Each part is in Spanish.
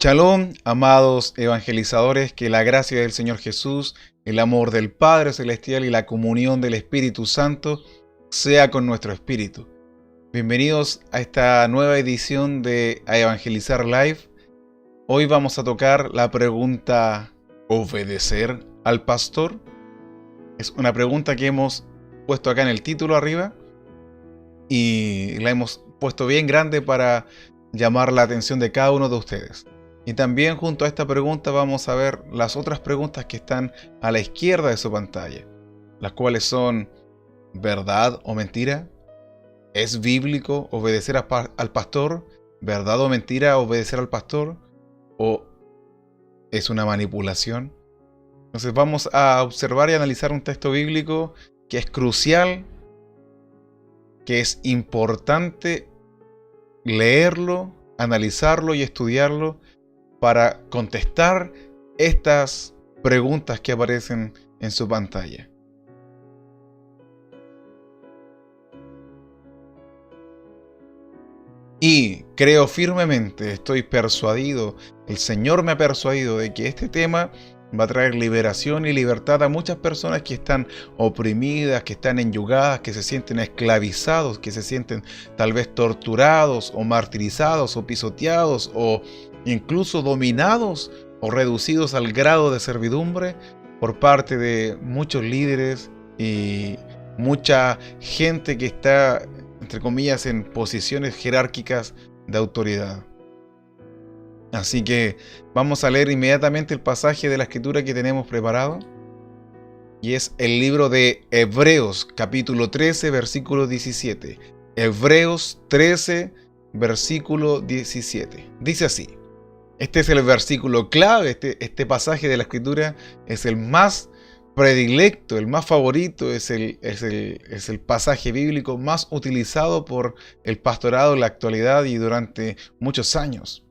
Shalom, amados evangelizadores, que la gracia del Señor Jesús, el amor del Padre Celestial y la comunión del Espíritu Santo sea con nuestro espíritu. Bienvenidos a esta nueva edición de A Evangelizar Live. Hoy vamos a tocar la pregunta ¿obedecer al pastor? Es una pregunta que hemos puesto acá en el título arriba y la hemos puesto bien grande para llamar la atención de cada uno de ustedes. Y también junto a esta pregunta vamos a ver las otras preguntas que están a la izquierda de su pantalla, las cuales son ¿verdad o mentira? ¿Es bíblico obedecer al pastor? ¿Verdad o mentira obedecer al pastor? ¿O es una manipulación? Entonces vamos a observar y analizar un texto bíblico que es crucial, que es importante leerlo, analizarlo y estudiarlo para contestar estas preguntas que aparecen en su pantalla. Y creo firmemente, estoy persuadido, el Señor me ha persuadido de que este tema va a traer liberación y libertad a muchas personas que están oprimidas, que están enyugadas, que se sienten esclavizados, que se sienten tal vez torturados o martirizados o pisoteados o incluso dominados o reducidos al grado de servidumbre por parte de muchos líderes y mucha gente que está, entre comillas, en posiciones jerárquicas de autoridad. Así que vamos a leer inmediatamente el pasaje de la escritura que tenemos preparado. Y es el libro de Hebreos, capítulo 13, versículo 17. Hebreos 13, versículo 17. Dice así. Este es el versículo clave, este pasaje de la escritura es el más predilecto, el más favorito, es el pasaje bíblico más utilizado por el pastorado en la actualidad y durante muchos años.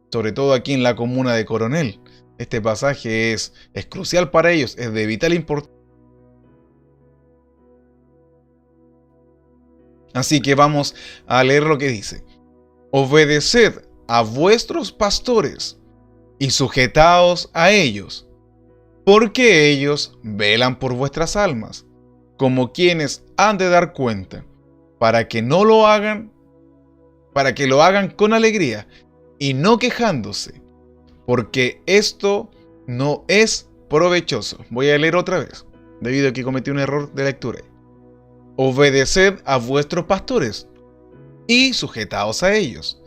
Sobre todo aquí en la comuna de Coronel. Este pasaje es crucial para ellos, es de vital importancia. Así que vamos a leer lo que dice. Obedeced a vuestros pastores y sujetaos a ellos, porque ellos velan por vuestras almas, como quienes han de dar cuenta, para que lo hagan con alegría y no quejándose, porque esto no es provechoso. Voy a leer otra vez, debido a que cometí un error de lectura. Obedeced a vuestros pastores y sujetaos a ellos,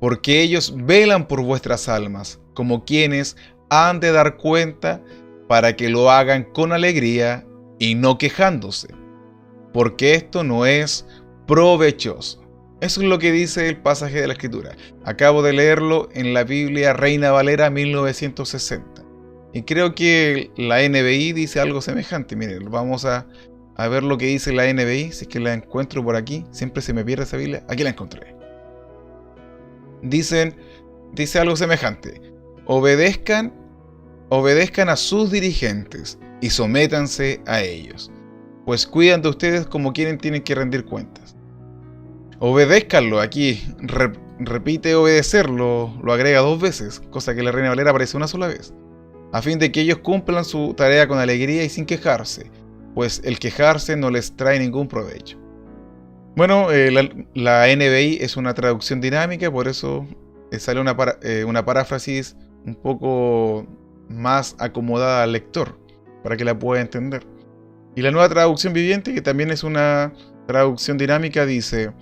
porque ellos velan por vuestras almas, como quienes han de dar cuenta, para que lo hagan con alegría y no quejándose, porque esto no es provechoso. Eso es lo que dice el pasaje de la Escritura. Acabo de leerlo en la Biblia Reina Valera 1960. Y creo que la NBI dice algo semejante. Miren, vamos a ver lo que dice la NBI, si es que la encuentro por aquí. Siempre se me pierde esa Biblia. Aquí la encontré. Dice algo semejante. Obedezcan a sus dirigentes y sométanse a ellos, pues cuidan de ustedes como quienes tienen que rendir cuentas. Obedézcanlo, aquí repite obedecerlo, lo agrega 2 veces, cosa que la Reina Valera aparece una sola vez, a fin de que ellos cumplan su tarea con alegría y sin quejarse, pues el quejarse no les trae ningún provecho. Bueno, la NBI es una traducción dinámica, por eso sale una paráfrasis un poco más acomodada al lector, para que la pueda entender. Y la nueva traducción viviente, que también es una traducción dinámica, dice: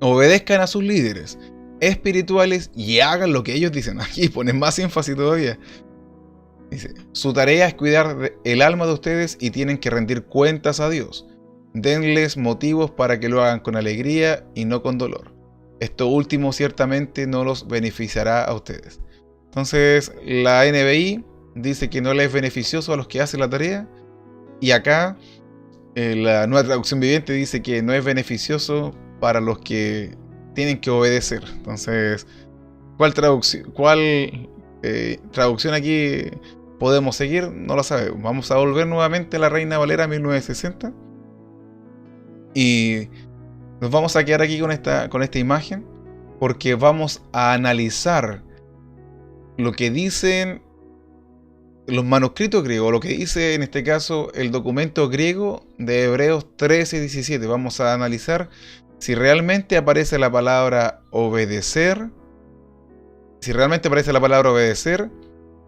obedezcan a sus líderes espirituales y hagan lo que ellos dicen. Aquí ponen más énfasis todavía. Dice: su tarea es cuidar el alma de ustedes y tienen que rendir cuentas a Dios. Denles motivos para que lo hagan con alegría y no con dolor. Esto último ciertamente no los beneficiará a ustedes. Entonces la NBI dice que no les es beneficioso a los que hacen la tarea. Y acá la nueva traducción viviente dice que no es beneficioso para los que tienen que obedecer. Entonces, ¿cuál traducción aquí podemos seguir? No lo sabemos. Vamos a volver nuevamente a la Reina Valera 1960. Y nos vamos a quedar aquí con esta imagen, porque vamos a analizar lo que dicen los manuscritos griegos, lo que dice en este caso el documento griego de Hebreos 13:17. Vamos a analizar si realmente aparece la palabra obedecer, si realmente aparece la palabra obedecer,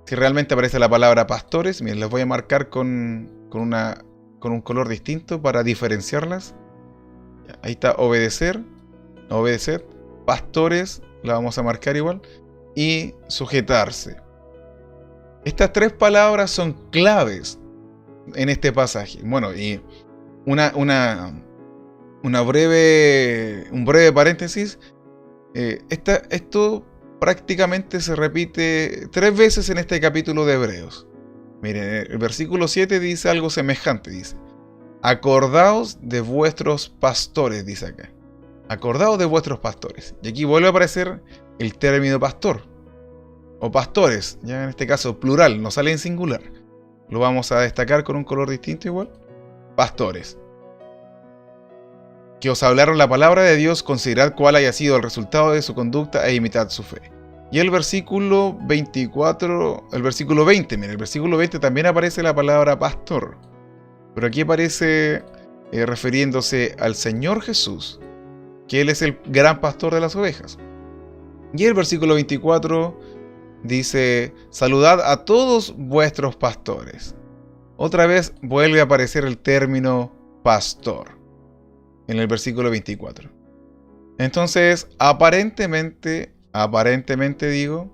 si realmente aparece la palabra pastores. Miren, las voy a marcar con un color distinto para diferenciarlas. Ahí está obedecer, obedecer, pastores, la vamos a marcar igual, y sujetarse. Estas tres palabras son claves en este pasaje. Bueno, y un breve paréntesis. Esto prácticamente se repite 3 veces en este capítulo de Hebreos. Miren, el versículo 7 dice algo semejante, dice: acordaos de vuestros pastores, dice acá. Acordaos de vuestros pastores. Y aquí vuelve a aparecer el término pastor, o pastores, ya en este caso plural, no sale en singular. Lo vamos a destacar con un color distinto igual. Pastores. Que os hablaron la palabra de Dios, considerad cuál haya sido el resultado de su conducta e imitad su fe. Y el versículo 24, el versículo 20, miren, el versículo 20 también aparece la palabra pastor. Pero aquí aparece refiriéndose al Señor Jesús, que Él es el gran pastor de las ovejas. Y el versículo 24 dice: saludad a todos vuestros pastores. Otra vez vuelve a aparecer el término pastor en el versículo 24. Entonces, aparentemente digo,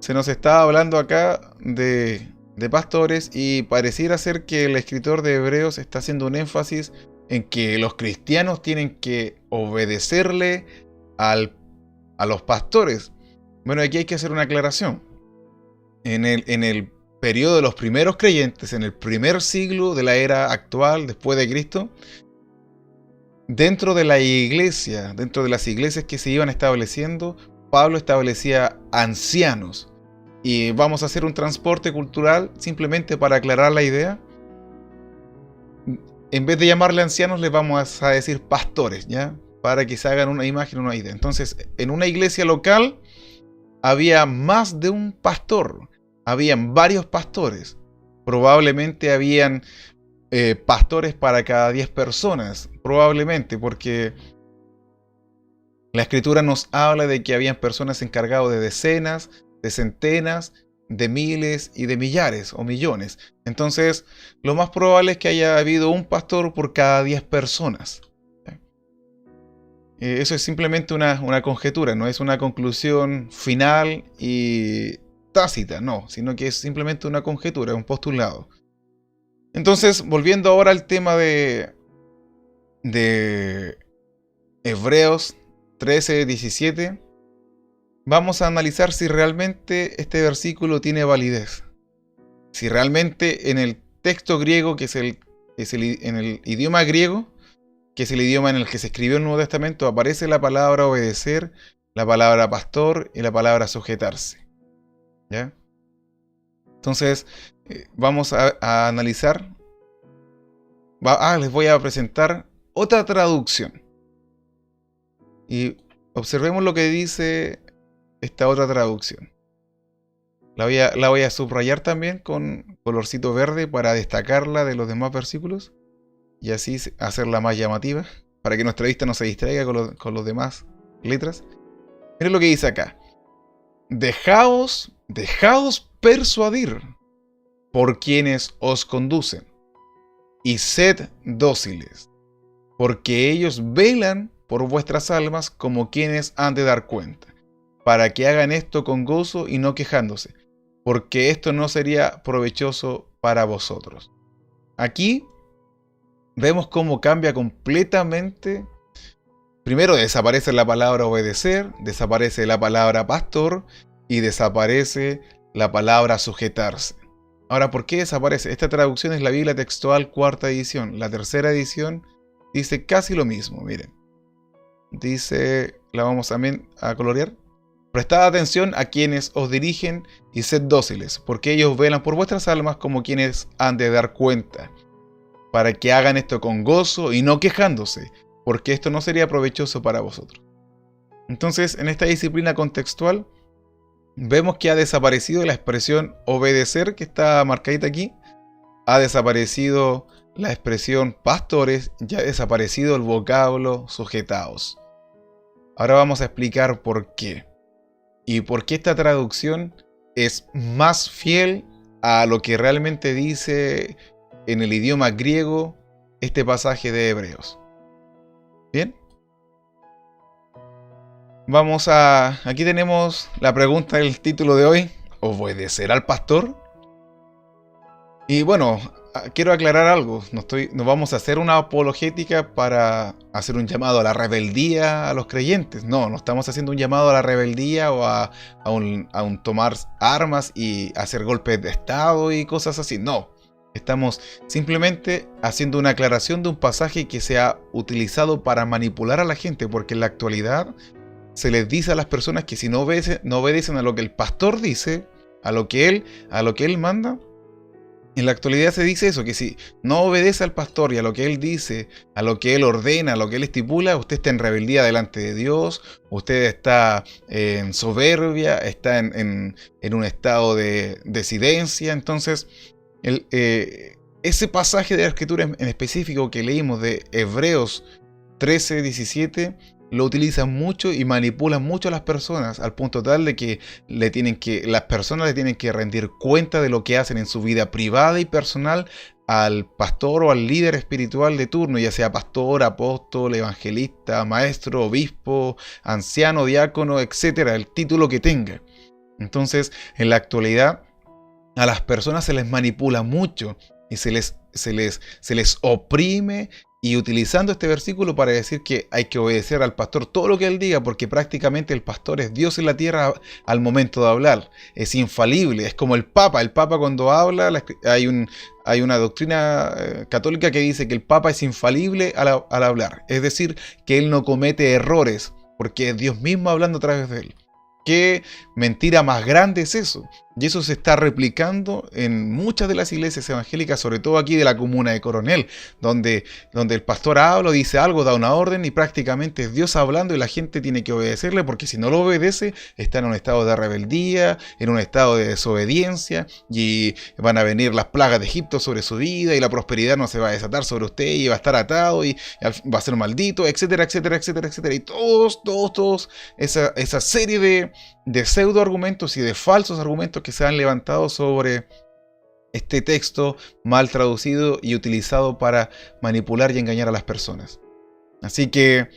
se nos está hablando acá de pastores, y pareciera ser que el escritor de Hebreos está haciendo un énfasis en que los cristianos tienen que obedecerle a los pastores. Bueno, aquí hay que hacer una aclaración. En el periodo de los primeros creyentes, en el primer siglo de la era actual, después de Cristo, dentro de la iglesia, dentro de las iglesias que se iban estableciendo, Pablo establecía ancianos. Y vamos a hacer un transporte cultural simplemente para aclarar la idea. En vez de llamarle ancianos, les vamos a decir pastores, ¿ya? Para que se hagan una imagen, una idea. Entonces, en una iglesia local había más de un pastor. Habían varios pastores. Probablemente habían pastores para cada 10 personas. Probablemente, porque la escritura nos habla de que habían personas encargadas de decenas, de centenas, de miles y de millares o millones. Entonces, lo más probable es que haya habido un pastor por cada 10 personas. Eso es simplemente una conjetura, no es una conclusión final y tácita, no, sino que es simplemente una conjetura, un postulado. Entonces, volviendo ahora al tema de Hebreos 13:17, vamos a analizar si realmente este versículo tiene validez. Si realmente en el texto griego, en el idioma griego, que es el idioma en el que se escribió el Nuevo Testamento, aparece la palabra obedecer, la palabra pastor y la palabra sujetarse. ¿Ya? Entonces, vamos a analizar. Les voy a presentar otra traducción. Y observemos lo que dice esta otra traducción. La voy a subrayar también con colorcito verde para destacarla de los demás versículos y así hacerla más llamativa, para que nuestra vista no se distraiga con los demás letras. Miren lo que dice acá: dejaos persuadir por quienes os conducen, y sed dóciles, porque ellos velan por vuestras almas como quienes han de dar cuenta, para que hagan esto con gozo y no quejándose, porque esto no sería provechoso para vosotros. Aquí vemos cómo cambia completamente. Primero desaparece la palabra obedecer, desaparece la palabra pastor y desaparece la palabra sujetarse. Ahora, ¿por qué desaparece? Esta traducción es la Biblia textual 4ª edición. La 3ª edición dice casi lo mismo, miren. Dice, la vamos también a colorear: prestad atención a quienes os dirigen y sed dóciles, porque ellos velan por vuestras almas como quienes han de dar cuenta, para que hagan esto con gozo y no quejándose, porque esto no sería provechoso para vosotros. Entonces, en esta disciplina contextual, vemos que ha desaparecido la expresión obedecer, que está marcadita aquí. Ha desaparecido la expresión pastores, ya ha desaparecido el vocablo sujetaos. Ahora vamos a explicar por qué. Y por qué esta traducción es más fiel a lo que realmente dice en el idioma griego este pasaje de Hebreos. ¿Bien? Aquí tenemos la pregunta del título de hoy. ¿Obedecer al pastor? Y bueno, quiero aclarar algo. No vamos a hacer una apologética para hacer un llamado a la rebeldía a los creyentes. No estamos haciendo un llamado a la rebeldía o a un tomar armas y hacer golpes de estado y cosas así. No. Estamos simplemente haciendo una aclaración de un pasaje que se ha utilizado para manipular a la gente, porque en la actualidad se les dice a las personas que si no obedecen a lo que el pastor dice, a lo que él manda. En la actualidad se dice eso, que si no obedece al pastor y a lo que él dice, a lo que él ordena, a lo que él estipula, usted está en rebeldía delante de Dios, usted está en soberbia, está en un estado de desidencia. Entonces, ese pasaje de la Escritura en específico que leímos de Hebreos 13:17, lo utilizan mucho y manipulan mucho a las personas, al punto tal de que las personas le tienen que rendir cuenta de lo que hacen en su vida privada y personal al pastor o al líder espiritual de turno, ya sea pastor, apóstol, evangelista, maestro, obispo, anciano, diácono, etcétera, el título que tenga. Entonces, en la actualidad, a las personas se les manipula mucho y se les oprime, y utilizando este versículo para decir que hay que obedecer al pastor todo lo que él diga, porque prácticamente el pastor es Dios en la tierra al momento de hablar. Es infalible, es como el Papa. El Papa cuando habla, hay una doctrina católica que dice que el Papa es infalible al hablar. Es decir, que él no comete errores, porque es Dios mismo hablando a través de él. ¿Qué mentira más grande es eso? Y eso se está replicando en muchas de las iglesias evangélicas, sobre todo aquí de la comuna de Coronel, donde el pastor habla, dice algo, da una orden y prácticamente es Dios hablando y la gente tiene que obedecerle, porque si no lo obedece está en un estado de rebeldía, en un estado de desobediencia, y van a venir las plagas de Egipto sobre su vida y la prosperidad no se va a desatar sobre usted y va a estar atado y va a ser maldito, etcétera, etcétera, etcétera, etcétera. Y todos esa serie de pseudo argumentos y de falsos argumentos que se han levantado sobre este texto mal traducido y utilizado para manipular y engañar a las personas. Así que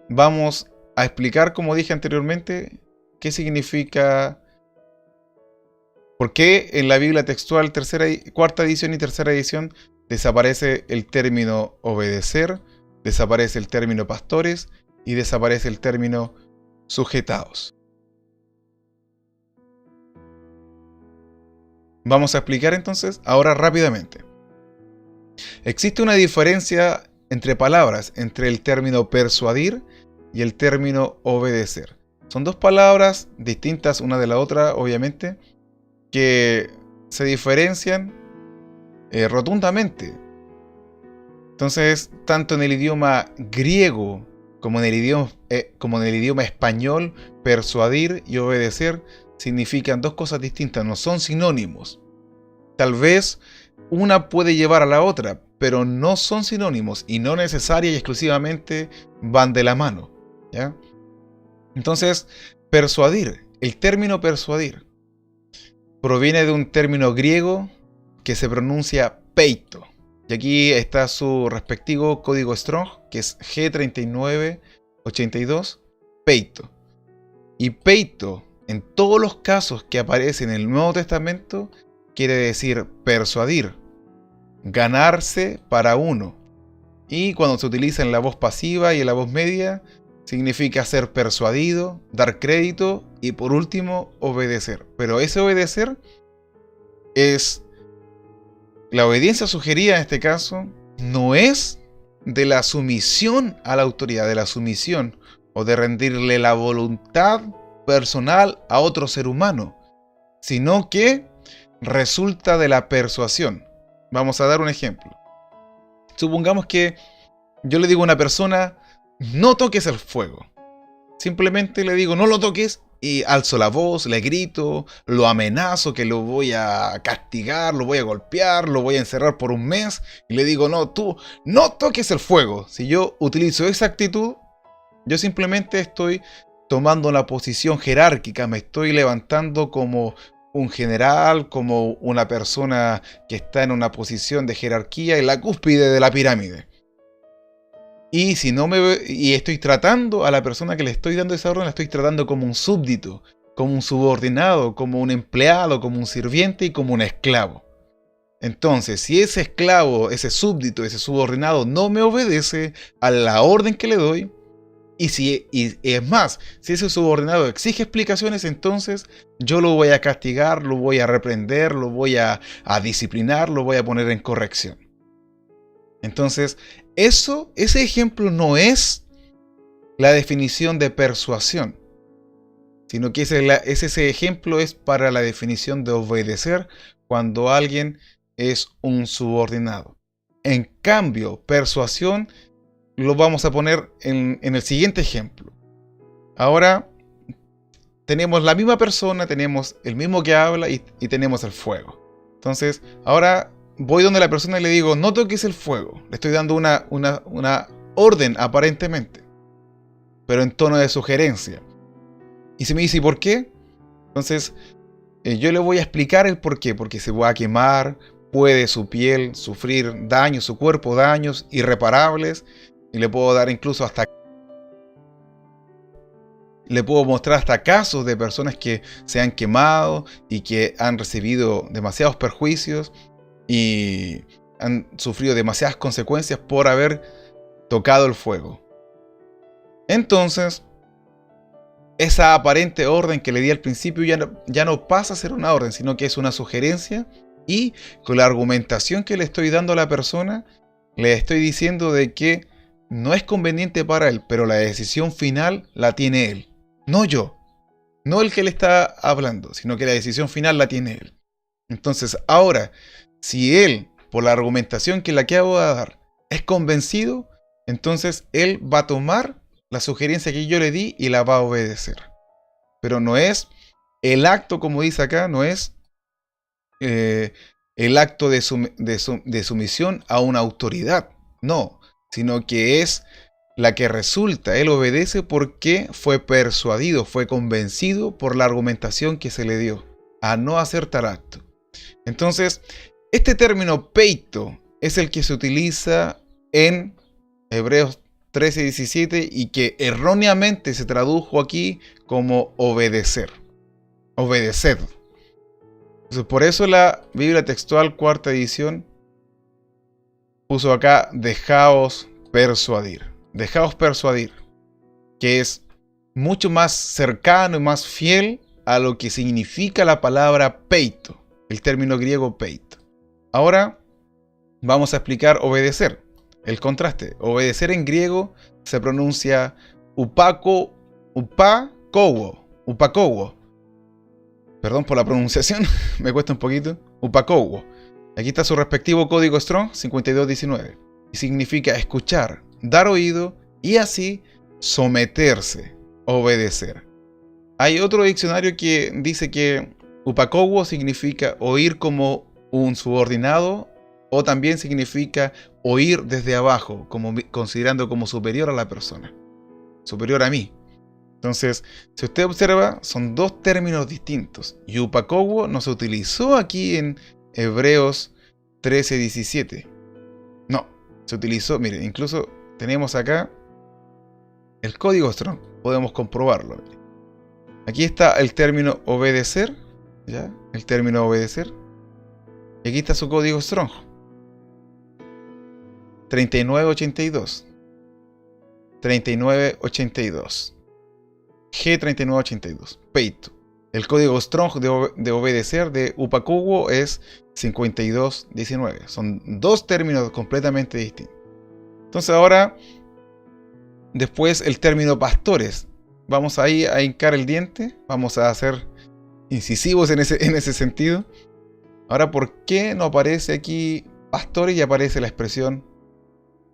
vamos a explicar, como dije anteriormente, qué significa, por qué en la Biblia textual cuarta edición y tercera edición desaparece el término obedecer, desaparece el término pastores y desaparece el término sujetaos. Vamos a explicar entonces ahora rápidamente. Existe una diferencia entre palabras, entre el término persuadir y el término obedecer. Son dos palabras distintas una de la otra, obviamente, que se diferencian rotundamente. Entonces, tanto en el idioma griego como en el idioma español, persuadir y obedecer significan dos cosas distintas, no son sinónimos. Tal vez una puede llevar a la otra, pero no son sinónimos y no necesariamente y exclusivamente van de la mano, ¿ya? Entonces, persuadir, el término persuadir, proviene de un término griego que se pronuncia peito. Y aquí está su respectivo código Strong, que es G3982, peito. Y peito, en todos los casos que aparecen en el Nuevo Testamento, quiere decir persuadir, ganarse para uno. Y cuando se utiliza en la voz pasiva y en la voz media, significa ser persuadido, dar crédito y por último, obedecer. Pero ese obedecer es... La obediencia sugerida en este caso no es de la sumisión a la autoridad, de la sumisión o de rendirle la voluntad personal a otro ser humano, sino que resulta de la persuasión. Vamos a dar un ejemplo. Supongamos que yo le digo a una persona, no toques el fuego. Simplemente le digo, no lo toques, y alzo la voz, le grito, lo amenazo que lo voy a castigar, lo voy a golpear, lo voy a encerrar por un mes y le digo, no, tú no toques el fuego. Si yo utilizo esa actitud, yo simplemente estoy tomando una posición jerárquica, me estoy levantando como un general, como una persona que está en una posición de jerarquía en la cúspide de la pirámide. Y si no y estoy tratando a la persona que le estoy dando esa orden, la estoy tratando como un súbdito, como un subordinado, como un empleado, como un sirviente y como un esclavo. Entonces, si ese esclavo, ese súbdito, ese subordinado no me obedece a la orden que le doy, y es más, si ese subordinado exige explicaciones, entonces yo lo voy a castigar, lo voy a reprender, lo voy a disciplinar, lo voy a poner en corrección. Entonces, ese ejemplo no es la definición de persuasión, sino que ese ejemplo es para la definición de obedecer cuando alguien es un subordinado. En cambio, persuasión lo vamos a poner en el siguiente ejemplo. Ahora tenemos la misma persona, tenemos el mismo que habla y tenemos el fuego. Entonces, ahora voy donde la persona y le digo, no toques el fuego. Le estoy dando una orden aparentemente, pero en tono de sugerencia. Y se me dice, ¿y por qué? Entonces, yo le voy a explicar el por qué. Porque se va a quemar, puede su piel sufrir daños, su cuerpo daños irreparables. Y le puedo dar incluso le puedo mostrar hasta casos de personas que se han quemado y que han recibido demasiados perjuicios y han sufrido demasiadas consecuencias por haber tocado el fuego. Entonces, esa aparente orden que le di al principio ya no pasa a ser una orden, sino que es una sugerencia, y con la argumentación que le estoy dando a la persona, le estoy diciendo de que no es conveniente para él, pero la decisión final la tiene él, no yo, no el que le está hablando, sino que la decisión final la tiene él. Entonces, ahora, si él, por la argumentación que le acabo de dar, es convencido, entonces él va a tomar la sugerencia que yo le di y la va a obedecer. Pero no es el acto, como dice acá, no es el acto de sumisión a una autoridad, no, sino que es la que resulta. Él obedece porque fue persuadido, fue convencido por la argumentación que se le dio a no hacer tal acto. Entonces, este término peito es el que se utiliza en Hebreos 13:17 y que erróneamente se tradujo aquí como obedecer. Obedeced. Entonces, por eso la Biblia textual, cuarta edición, puso acá, dejaos persuadir. Dejaos persuadir, que es mucho más cercano y más fiel a lo que significa la palabra peito, el término griego peito. Ahora vamos a explicar obedecer, el contraste. Obedecer en griego se pronuncia upakowo. Perdón por la pronunciación, me cuesta un poquito. Upakowo. Aquí está su respectivo código Strong 5219. Y significa escuchar, dar oído y así someterse, obedecer. Hay otro diccionario que dice que upakowo significa oír como un subordinado, o también significa oír desde abajo, considerando como superior a la persona, superior a mí. Entonces, si usted observa, son dos términos distintos. Y upakowo no se utilizó aquí en Hebreos 13:17. No, se utilizó, mire, incluso tenemos acá el código Strong, podemos comprobarlo. Aquí está el término obedecer, ¿ya? El término obedecer. Y aquí está su código Strong. 3982. 3982. G3982. Peito. El código Strong de obedecer de upakowo es 5219. Son dos términos completamente distintos. Entonces ahora, después el término pastores. Vamos ahí a hincar el diente. Vamos a ser incisivos en ese sentido. Ahora, ¿por qué no aparece aquí pastores y aparece la expresión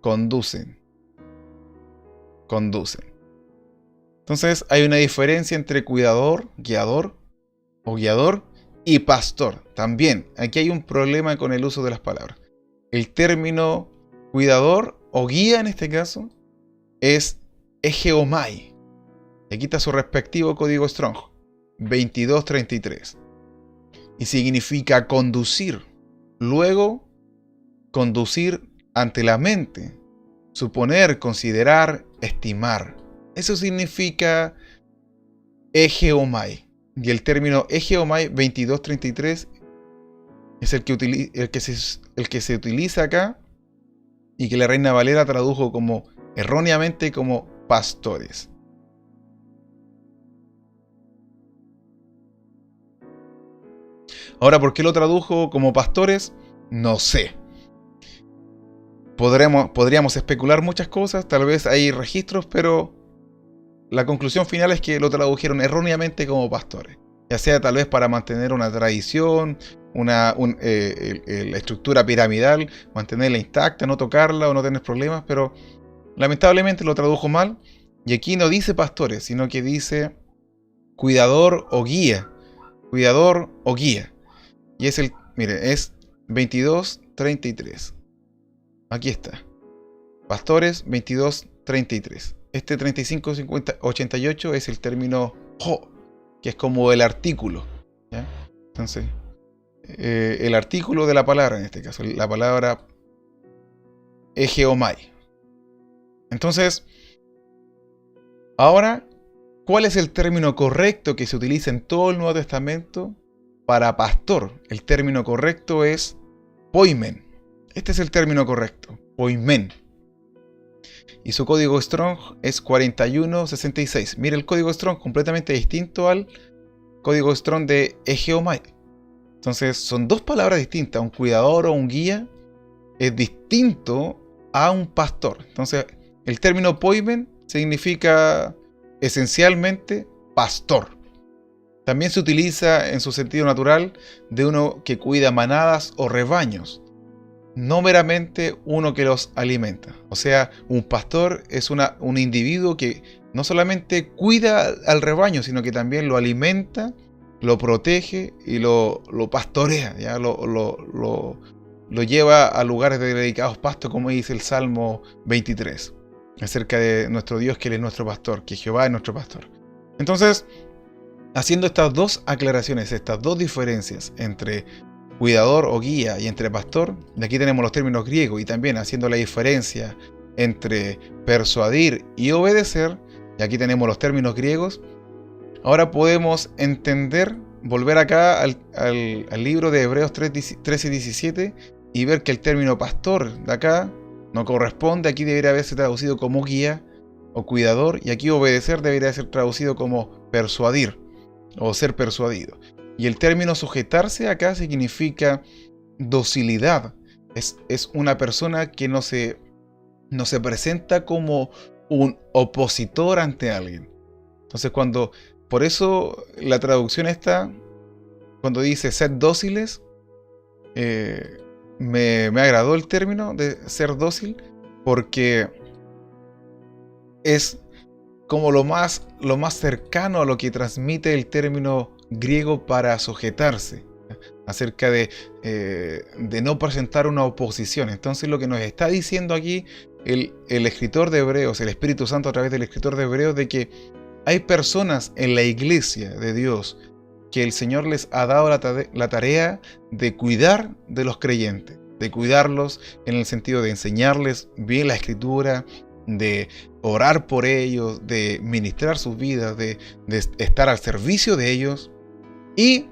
conducen? Conducen. Entonces hay una diferencia entre cuidador, guiador o guiador y pastor. También aquí hay un problema con el uso de las palabras. El término cuidador o guía en este caso es egeomai. Aquí está su respectivo código Strong, 2233. Y significa conducir. Luego, conducir ante la mente. Suponer, considerar, estimar. Eso significa egeomai. Y el término egeomai 2233 es el que se utiliza acá y que la Reina Valera tradujo como erróneamente como pastores. Ahora, ¿por qué lo tradujo como pastores? No sé. Podríamos especular muchas cosas, tal vez hay registros, pero la conclusión final es que lo tradujeron erróneamente como pastores. Ya sea tal vez para mantener una tradición, la estructura piramidal, mantenerla intacta, no tocarla o no tener problemas, pero lamentablemente lo tradujo mal. Y aquí no dice pastores, sino que dice cuidador o guía. Cuidador o guía. Y es es 2233. Aquí está. Pastores 2233. Este 3588 es el término ho, que es como el artículo. ¿Ya? Entonces, el artículo de la palabra, en este caso, la palabra egeomai. Entonces, ahora, ¿cuál es el término correcto que se utiliza en todo el Nuevo Testamento para pastor? El término correcto es poimen. Este es el término correcto, poimen. Y su código Strong es 4166. Mira, el código Strong completamente distinto al código Strong de egeomai. Entonces, son dos palabras distintas. Un cuidador o un guía es distinto a un pastor. Entonces, el término poimen significa esencialmente pastor. También se utiliza en su sentido natural de uno que cuida manadas o rebaños, no meramente uno que los alimenta. O sea, un pastor es un individuo que no solamente cuida al rebaño, sino que también lo alimenta, lo protege y lo pastorea, ¿ya? Lo lleva a lugares de dedicados pastos, como dice el Salmo 23, acerca de nuestro Dios, que Él es nuestro pastor, que Jehová es nuestro pastor. Entonces, haciendo estas dos aclaraciones, estas dos diferencias entre cuidador o guía y entre pastor, de aquí tenemos los términos griegos, y también haciendo la diferencia entre persuadir y obedecer, y aquí tenemos los términos griegos. Ahora podemos entender, volver acá al libro de Hebreos 13 y 17 y ver que el término pastor de acá no corresponde. Aquí debería haberse traducido como guía o cuidador, y aquí obedecer debería ser traducido como persuadir o ser persuadido. Y el término sujetarse acá significa docilidad. Es una persona que no se presenta como un opositor ante alguien. Entonces, por eso la traducción está, cuando dice ser dóciles, me agradó el término de ser dócil, porque es como lo más cercano a lo que transmite el término griego para sujetarse, acerca de no presentar una oposición. Entonces, lo que nos está diciendo aquí el escritor de Hebreos, el Espíritu Santo a través del escritor de Hebreos, de que hay personas en la iglesia de Dios que el Señor les ha dado la tarea de cuidar de los creyentes, de cuidarlos en el sentido de enseñarles bien la Escritura, de orar por ellos, de ministrar sus vidas, de estar al servicio de ellos y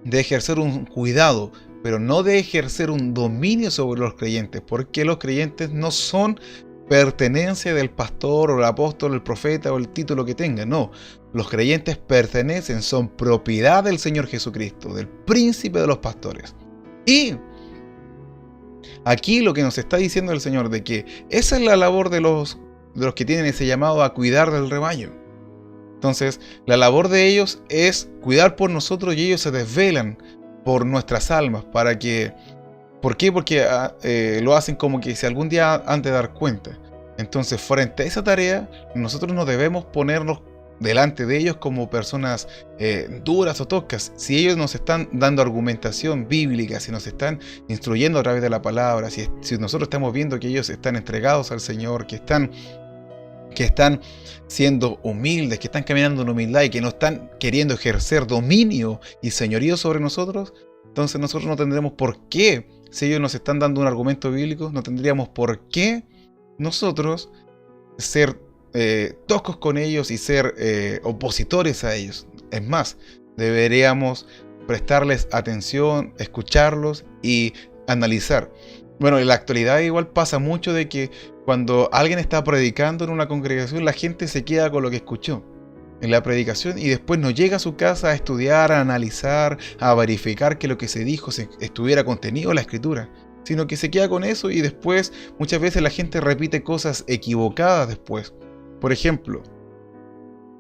de ejercer un cuidado, pero no de ejercer un dominio sobre los creyentes, porque los creyentes no son pertenencia del pastor o el apóstol, el profeta o el título que tengan. No, los creyentes pertenecen, son propiedad del Señor Jesucristo, del príncipe de los pastores. Y aquí lo que nos está diciendo el Señor, de que esa es la labor de los que tienen ese llamado a cuidar del rebaño. Entonces, la labor de ellos es cuidar por nosotros, y ellos se desvelan por nuestras almas para que... ¿Por qué? Porque lo hacen como que si algún día han de dar cuenta. Entonces, frente a esa tarea, nosotros no debemos ponernos delante de ellos como personas duras o toscas. Si ellos nos están dando argumentación bíblica, si nos están instruyendo a través de la palabra, si nosotros estamos viendo que ellos están entregados al Señor, que están siendo humildes, que están caminando en humildad y que no están queriendo ejercer dominio y señorío sobre nosotros, entonces nosotros no tendremos por qué, si ellos nos están dando un argumento bíblico, no tendríamos por qué nosotros ser toscos con ellos y ser opositores a ellos. Es más, deberíamos prestarles atención, escucharlos y analizar. Bueno, en la actualidad igual pasa mucho de que cuando alguien está predicando en una congregación, la gente se queda con lo que escuchó en la predicación y después no llega a su casa a estudiar, a analizar, a verificar que lo que se dijo estuviera contenido en la escritura, sino que se queda con eso y después muchas veces la gente repite cosas equivocadas después. Por ejemplo,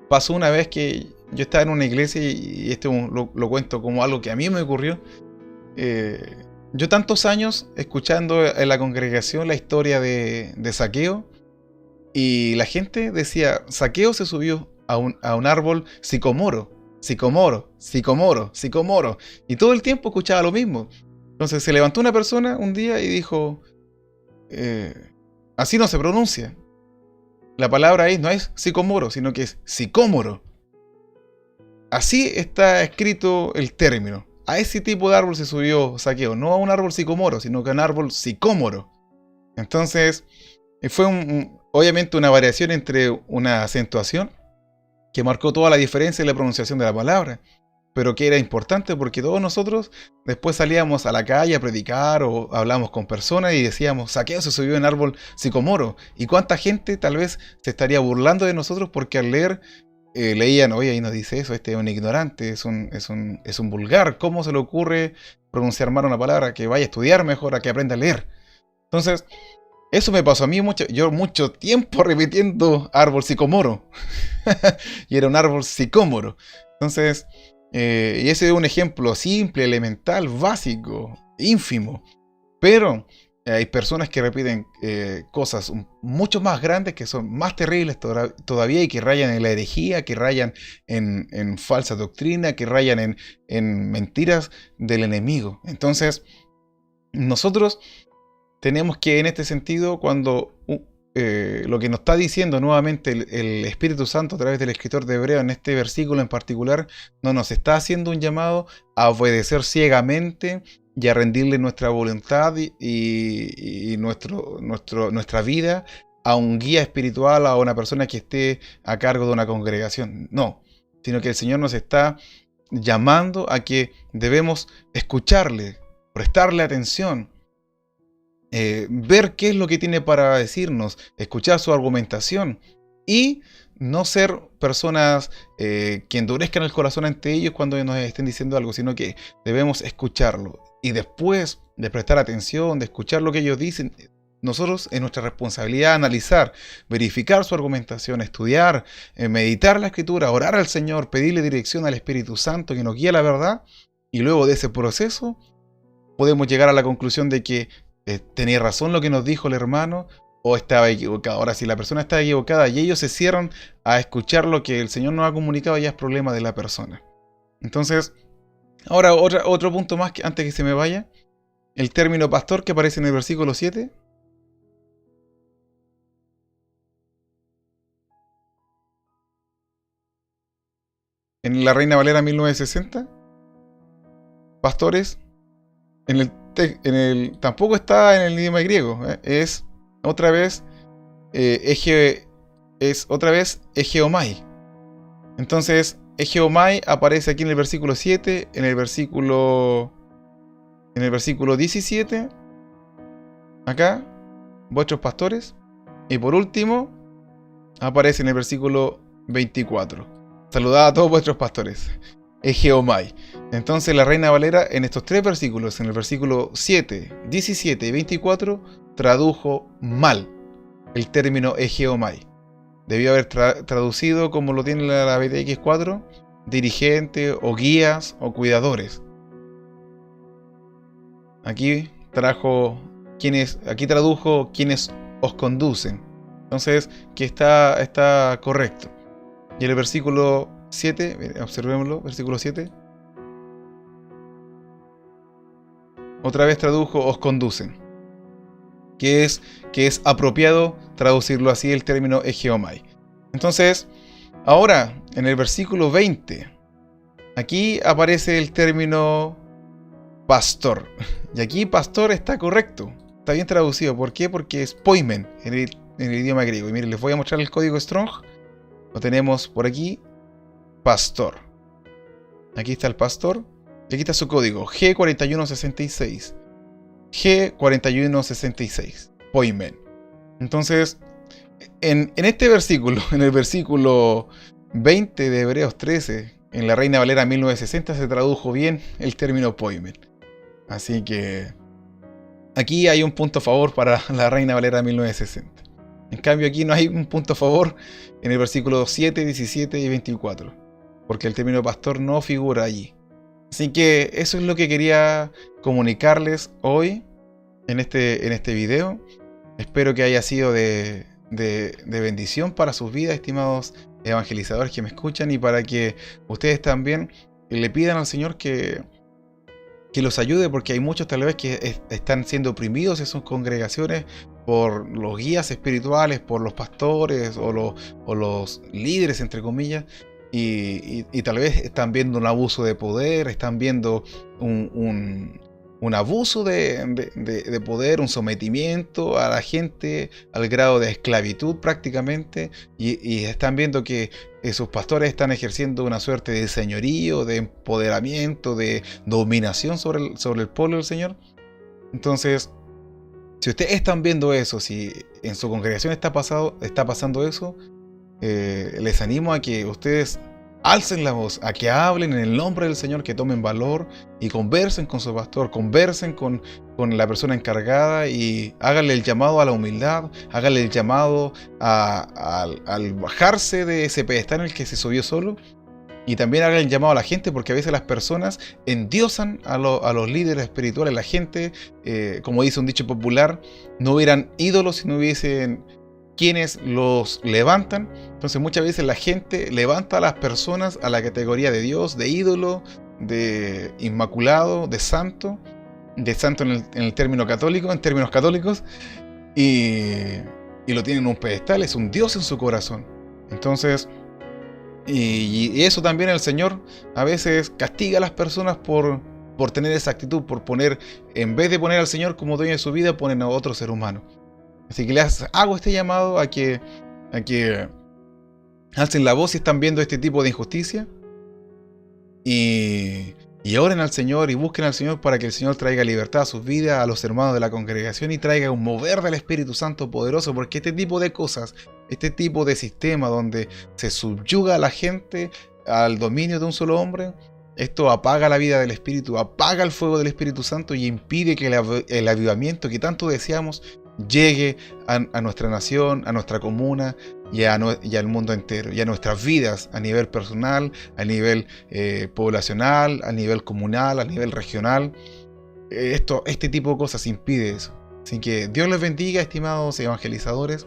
pasó una vez que yo estaba en una iglesia y esto lo cuento como algo que a mí me ocurrió. Yo tantos años escuchando en la congregación la historia de Zaqueo y la gente decía, Zaqueo se subió a un árbol sicomoro, sicomoro, sicomoro, sicomoro, y todo el tiempo escuchaba lo mismo. Entonces se levantó una persona un día y dijo, así no se pronuncia. La palabra ahí no es sicomoro, sino que es sicómoro. Así está escrito el término. A ese tipo de árbol se subió Zaqueo, no a un árbol sicomoro, sino que a un árbol sicómoro. Entonces, fue obviamente una variación entre una acentuación que marcó toda la diferencia en la pronunciación de la palabra, pero que era importante porque todos nosotros después salíamos a la calle a predicar o hablamos con personas y decíamos, Zaqueo se subió en árbol sicomoro. ¿Y cuánta gente tal vez se estaría burlando de nosotros porque al leer leían, oye, ahí nos dice eso, este es un ignorante, es un vulgar, ¿cómo se le ocurre pronunciar mal una palabra? Que vaya a estudiar mejor, a que aprenda a leer. Entonces, eso me pasó a mí mucho tiempo repitiendo árbol sicomoro. Y era un árbol sicómoro. Entonces, y ese es un ejemplo simple, elemental, básico, ínfimo. Pero hay personas que repiten cosas mucho más grandes, que son más terribles todavía y que rayan en la herejía, que rayan en falsa doctrina, que rayan en mentiras del enemigo. Entonces, nosotros tenemos que, en este sentido, cuando lo que nos está diciendo nuevamente el Espíritu Santo a través del escritor de Hebreo en este versículo en particular, no nos está haciendo un llamado a obedecer ciegamente y a rendirle nuestra voluntad y nuestra vida a un guía espiritual, a una persona que esté a cargo de una congregación. No, sino que el Señor nos está llamando a que debemos escucharle, prestarle atención, ver qué es lo que tiene para decirnos, escuchar su argumentación y no ser personas que endurezcan el corazón ante ellos cuando nos estén diciendo algo, sino que debemos escucharlo. Y después de prestar atención, de escuchar lo que ellos dicen, nosotros es nuestra responsabilidad analizar, verificar su argumentación, estudiar, meditar la escritura, orar al Señor, pedirle dirección al Espíritu Santo que nos guíe a la verdad, y luego de ese proceso podemos llegar a la conclusión de que tenía razón lo que nos dijo el hermano o estaba equivocado. Ahora, si la persona está equivocada y ellos se cierran a escuchar lo que el Señor nos ha comunicado, ya es problema de la persona. Entonces, ahora otro punto más que antes que se me vaya, el término pastor que aparece en el versículo 7. En la Reina Valera 1960, pastores, tampoco está en el idioma griego, es otra vez Egeomai. Entonces, Egeomai aparece aquí en el versículo 7, en el versículo 17, acá, vuestros pastores, y por último, aparece en el versículo 24. Saludad a todos vuestros pastores. Egeomai. Entonces la Reina Valera en estos tres versículos, en el versículo 7, 17 y 24, tradujo mal el término Egeomai. Debió haber traducido como lo tiene la BTX 4, dirigente o guías o cuidadores. Aquí tradujo quienes os conducen. Entonces, que está correcto. Y en el versículo 7, observémoslo, versículo 7. Otra vez tradujo, os conducen. Que es apropiado traducirlo así el término egeomai. Entonces, ahora, en el versículo 20, aquí aparece el término pastor. Y aquí pastor está correcto. Está bien traducido. ¿Por qué? Porque es poimen en el idioma griego. Y miren, les voy a mostrar el código Strong. Lo tenemos por aquí. Pastor. Aquí está el pastor. Y aquí está su código. G4166. G4166. Poimen. Entonces, en este versículo, en el versículo 20 de Hebreos 13, en la Reina Valera 1960 se tradujo bien el término poimen. Así que aquí hay un punto a favor para la Reina Valera 1960. En cambio aquí no hay un punto a favor en el versículo 7, 17 y 24. Porque el término pastor no figura allí. Así que eso es lo que quería comunicarles hoy en este video. Espero que haya sido de bendición para sus vidas, estimados evangelizadores que me escuchan, y para que ustedes también le pidan al Señor que los ayude, porque hay muchos tal vez que están siendo oprimidos en sus congregaciones por los guías espirituales, por los pastores o los líderes, entre comillas, y tal vez están viendo un abuso de poder, están viendo un abuso de poder, un sometimiento a la gente al grado de esclavitud prácticamente, y están viendo que sus pastores están ejerciendo una suerte de señorío, de empoderamiento, de dominación sobre el pueblo del Señor. Entonces, si ustedes están viendo eso, si en su congregación está pasando eso, les animo a que ustedes alcen la voz, a que hablen en el nombre del Señor, que tomen valor y conversen con su pastor, conversen con la persona encargada y háganle el llamado a la humildad, háganle el llamado al bajarse de ese pedestal en el que se subió solo, y también hagan el llamado a la gente, porque a veces las personas endiosan a los líderes espirituales. La gente, como dice un dicho popular, no hubieran ídolos si no hubiesen quienes los levantan. Entonces muchas veces la gente levanta a las personas a la categoría de Dios, de ídolo, de inmaculado, de santo en el término católico, en términos católicos, y lo tienen en un pedestal, es un Dios en su corazón. Entonces, y eso también el Señor a veces castiga a las personas por tener esa actitud, por poner, en vez de poner al Señor como dueño de su vida, ponen a otro ser humano. Así que les hago este llamado a que alcen la voz si están viendo este tipo de injusticia, y oren al Señor y busquen al Señor para que el Señor traiga libertad a sus vidas, a los hermanos de la congregación, y traiga un mover del Espíritu Santo poderoso, porque este tipo de cosas, este tipo de sistema donde se subyuga a la gente al dominio de un solo hombre, esto apaga la vida del Espíritu, apaga el fuego del Espíritu Santo y impide que el avivamiento que tanto deseamos llegue a nuestra nación, a nuestra comuna y al mundo entero, y a nuestras vidas a nivel personal, a nivel poblacional, a nivel comunal, a nivel regional. Este tipo de cosas impide eso. Así que Dios les bendiga, estimados evangelizadores.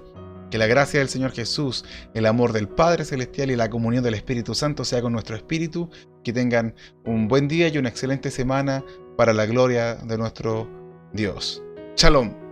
Que la gracia del Señor Jesús, el amor del Padre Celestial y la comunión del Espíritu Santo sea con nuestro espíritu. Que tengan un buen día y una excelente semana para la gloria de nuestro Dios. Shalom.